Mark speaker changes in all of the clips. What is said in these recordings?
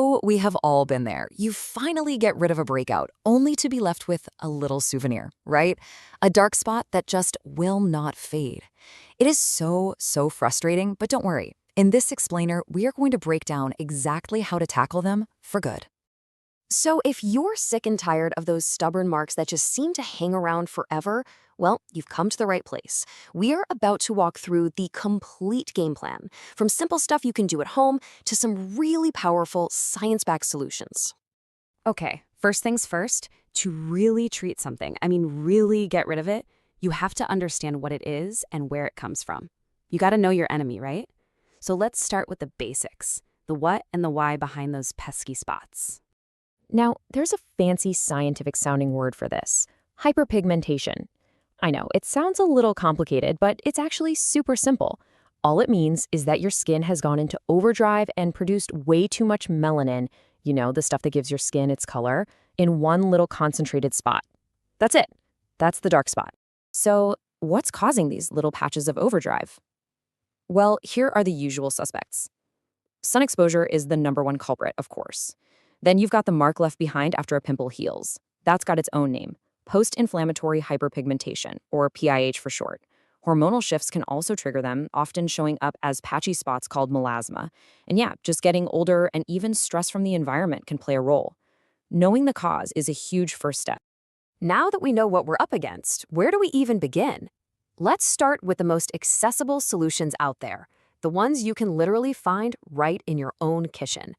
Speaker 1: So we have all been there. You finally get rid of a breakout, only to be left with a little souvenir, right? A dark spot that just will not fade. It is so frustrating, but don't worry. In this explainer, we are going to break down exactly how to tackle them for good. So if you're sick and tired of those stubborn marks that just seem to hang around forever, well, you've come to the right place. We are about to walk through the complete game plan, from simple stuff you can do at home to some really powerful science-backed solutions.
Speaker 2: Okay, first things first, to really treat something, really get rid of it, you have to understand what it is and where it comes from. You got to know your enemy, right? So let's start with the basics, the what and the why behind those pesky spots.
Speaker 3: Now, there's a fancy scientific-sounding word for this: hyperpigmentation. I know, it sounds a little complicated, but it's actually super simple. All it means is that your skin has gone into overdrive and produced way too much melanin, the stuff that gives your skin its color, in one little concentrated spot. That's it. That's the dark spot. So, what's causing these little patches of overdrive? Well, here are the usual suspects. Sun exposure is the #1 culprit, of course. Then you've got the mark left behind after a pimple heals. That's got its own name: post-inflammatory hyperpigmentation, or PIH for short. Hormonal shifts can also trigger them, often showing up as patchy spots called melasma. And yeah, just getting older and even stress from the environment can play a role. Knowing the cause is a huge first step.
Speaker 2: Now that we know what we're up against, where do we even begin? Let's start with the most accessible solutions out there, the ones you can literally find right in your own kitchen.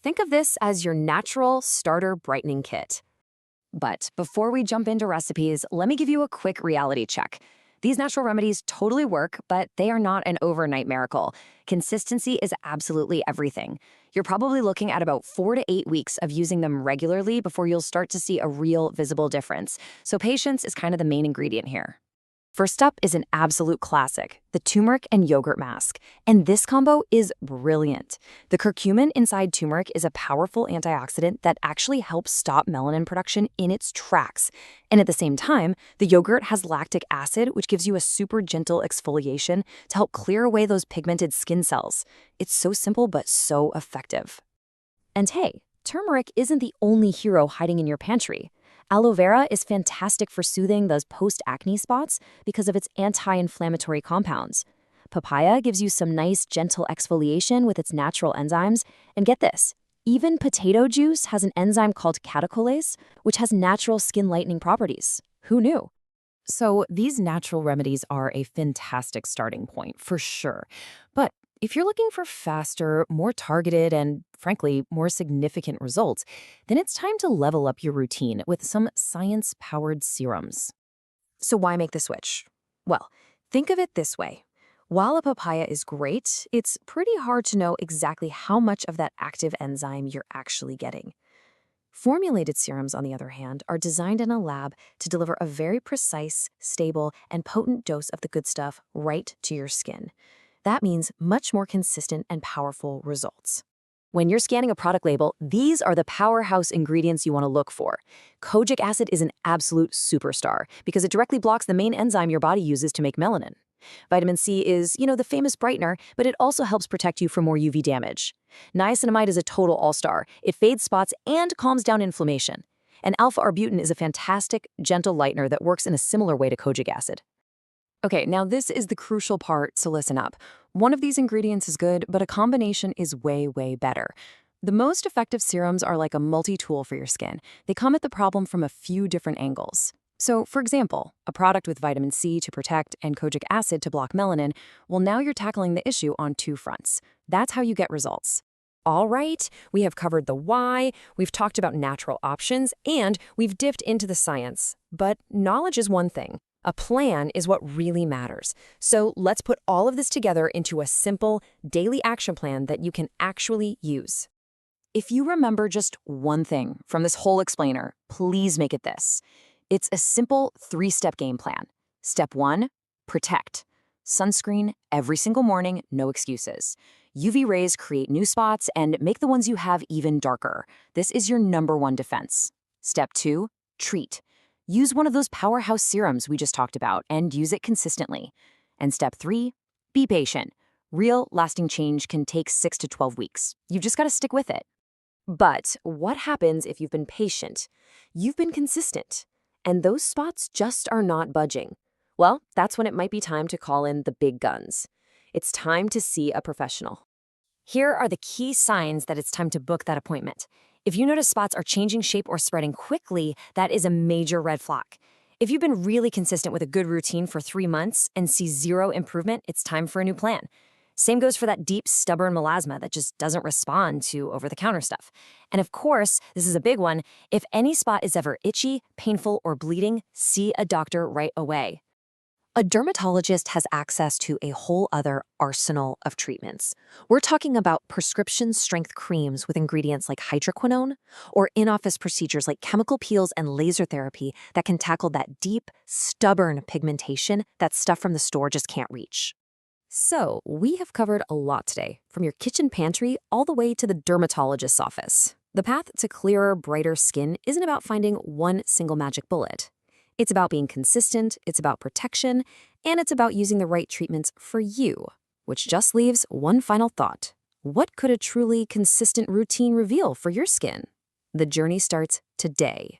Speaker 2: Think of this as your natural starter brightening kit. But before we jump into recipes, let me give you a quick reality check. These natural remedies totally work, but they are not an overnight miracle. Consistency is absolutely everything. You're probably looking at about 4 to 8 weeks of using them regularly before you'll start to see a real visible difference. So patience is kind of the main ingredient here. First up is an absolute classic, the turmeric and yogurt mask. And this combo is brilliant. The curcumin inside turmeric is a powerful antioxidant that actually helps stop melanin production in its tracks. And at the same time, the yogurt has lactic acid, which gives you a super gentle exfoliation to help clear away those pigmented skin cells. It's so simple, but so effective. And hey, turmeric isn't the only hero hiding in your pantry. Aloe vera is fantastic for soothing those post-acne spots because of its anti-inflammatory compounds. Papaya gives you some nice, gentle exfoliation with its natural enzymes. And get this, even potato juice has an enzyme called catecholase, which has natural skin-lightening properties. Who knew?
Speaker 3: So these natural remedies are a fantastic starting point, for sure. But if you're looking for faster, more targeted, and frankly, more significant results, then it's time to level up your routine with some science-powered serums.
Speaker 2: So why make the switch? Well, think of it this way. While a papaya is great, it's pretty hard to know exactly how much of that active enzyme you're actually getting. Formulated serums, on the other hand, are designed in a lab to deliver a very precise, stable, and potent dose of the good stuff right to your skin. That means much more consistent and powerful results. When you're scanning a product label, these are the powerhouse ingredients you want to look for. Kojic acid is an absolute superstar because it directly blocks the main enzyme your body uses to make melanin. Vitamin C is, the famous brightener, but it also helps protect you from more UV damage. Niacinamide is a total all-star. It fades spots and calms down inflammation. And alpha-arbutin is a fantastic, gentle lightener that works in a similar way to Kojic acid. Okay, now this is the crucial part, so listen up. One of these ingredients is good, but a combination is way better. The most effective serums are like a multi-tool for your skin. They come at the problem from a few different angles. So, for example, a product with vitamin C to protect and kojic acid to block melanin, well, now you're tackling the issue on 2 fronts. That's how you get results. All right, we have covered the why, we've talked about natural options, and we've dipped into the science. But knowledge is one thing. A plan is what really matters. So let's put all of this together into a simple, daily action plan that you can actually use. If you remember just one thing from this whole explainer, please make it this. It's a simple 3-step game plan. Step 1, protect. Sunscreen every single morning, no excuses. UV rays create new spots and make the ones you have even darker. This is your #1 defense. Step 2, treat. Use one of those powerhouse serums we just talked about and use it consistently. And step 3, be patient. Real, lasting change can take 6 to 12 weeks. You've just got to stick with it. But what happens if you've been patient? You've been consistent, and those spots just are not budging. Well, that's when it might be time to call in the big guns. It's time to see a professional. Here are the key signs that it's time to book that appointment. If you notice spots are changing shape or spreading quickly, that is a major red flag. If you've been really consistent with a good routine for 3 months and see zero improvement, it's time for a new plan. Same goes for that deep, stubborn melasma that just doesn't respond to over-the-counter stuff. And of course, this is a big one, if any spot is ever itchy, painful, or bleeding, see a doctor right away. A dermatologist has access to a whole other arsenal of treatments. We're talking about prescription-strength creams with ingredients like hydroquinone, or in-office procedures like chemical peels and laser therapy that can tackle that deep, stubborn pigmentation that stuff from the store just can't reach. So, we have covered a lot today, from your kitchen pantry all the way to the dermatologist's office. The path to clearer, brighter skin isn't about finding one single magic bullet. It's about being consistent, it's about protection, and it's about using the right treatments for you. Which just leaves one final thought. What could a truly consistent routine reveal for your skin? The journey starts today.